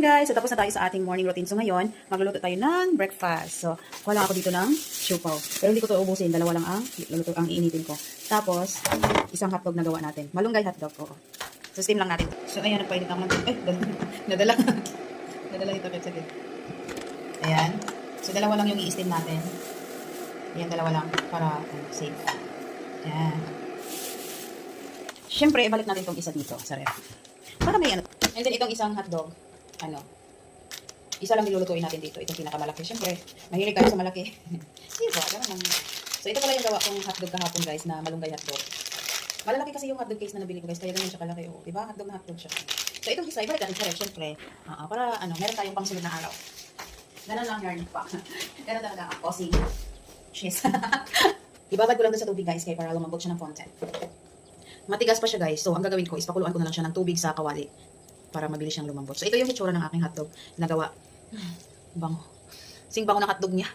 guys! So, tapos na tayo sa ating morning routine. So, ngayon, magluluto tayo ng breakfast. So, kuha lang ako dito ng siopaw. Pero hindi ko ito ubusin. Dalawa lang ang iinitin ko. Tapos, isang hotdog na gawa natin. Malunggay hotdog. Oo. So, steam lang natin. So, ayan, nagpainit ako ng... nadala. Nadala ito saglit. Ayan. So, dalawa lang yung i-steam natin. Ayan, dalawa lang. Para safe. Ayan. Siyempre, ibalik natin itong isa dito sa ref. Para may ano. And then, itong isang hotdog. Isa lang nilulutuin natin dito. Itong pinakamalaki. Siyempre, mahilig kayo sa malaki. Diba? So, ito pala yung gawa kong hotdog kahapon, guys, na malunggay hotdog. Malalaki kasi yung hotdog case na nabili ko, guys. Kaya ganyan siya kalaki. Oh. Diba? Hotdog na hotdog siya. So, itong isa, ibalik natin sa ref. Siyempre, para, meron tayong pang sunod na araw. Ganun lang yarn pa. Ganun talaga ako. Si cheese. Ibabad ko lang doon sa tubig, guys, kaya para lumambot siya ng konti. Matigas pa siya, guys. So, ang gagawin ko is pakuluan ko na lang siya ng tubig sa kawali para mabilis siyang lumambot. So, ito yung hitsura ng aking hotdog na gawa. Bango. Sing bango ng hotdog niya.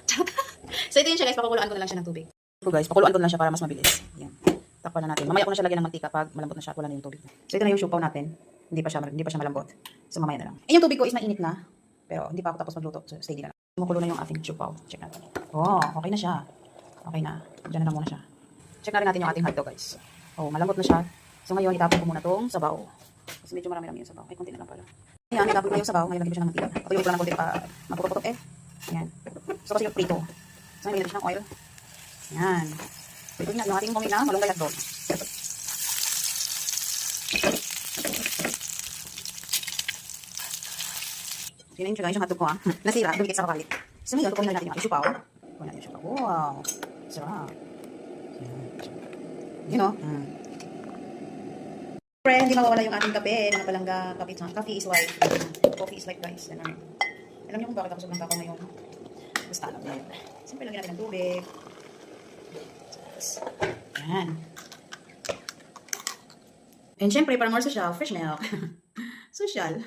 So, ito yun siya, guys. Pakuluan ko na lang siya ng tubig. So, guys, pakuluan ko na lang siya para mas mabilis. Yan. Takpan na natin. Mamaya ko na siya lagyan ng mantika pag malambot na siya at wala na yung tubig. So, ito na yung siopaw natin. Hindi pa siya malambot. So, mamaya na lang. Yung tubig ko is mainit na. Pero, hindi pa ako tapos magluto. So, steady na lang. Kumukulo na yung ating siopaw. Check natin. Oh, okay na siya. Okay na. Diyan na lang muna siya. Check na rin natin yung ating hotdog, guys. Oh, malambot na siya. So, ngayon, itapon ko muna tong sabaw. Kasi medyo marami-rami yung sabaw. Ay, konti na lang pala. Ayan, itapon ko yung sabaw. Ngayon, lagyan ko siya ng mantika. Patuyong ko lang ng konti pa maputok-putok eh. Ayan. So, kasi yung prito. So, ngayon, lagyan siya ng oil. Ayan. So, ito yung ating homemade na malunggay hotdog. Yun yung siya, guys, yung hotdog ko nasira, dumikit sa kawali. So, ngayon, tukunin natin yung ating siopaw. Tukunin natin yung siopaw. Wow. Sarap. You know? Siyempre, hindi mawawala yung ating kape. Mga palangga, coffee is life. Coffee is life, guys. Alam niyo kung bakit ako sobrang kako ngayon? Basta alam niyo. Siyempre, lagyan natin ng tubig. Yan. And siyempre, para more social, fresh milk. Social.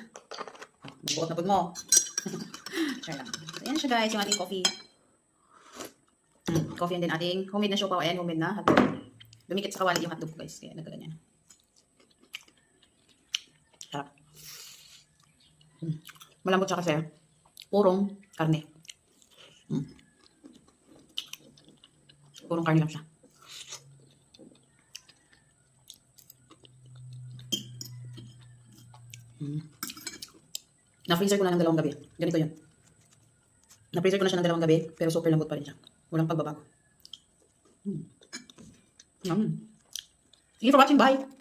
Buot na pag mo. Sure lang. So, yan siya, guys, yung ating coffee. Coffee and then ating homemade na siopaw. Ayan, homemade na hotdog. Dumikit sa kawali yung hotdog, guys. Kaya nagkaganyan. Sarap. Malambot siya kasi purong karne. Purong karne lang siya. Na-freezer ko na ng 2 gabi. Ganito yun. Na-freezer ko na siya ng 2 gabi, pero super lambot pa rin siya. Walang pagbabago. Thank you for watching. Bye!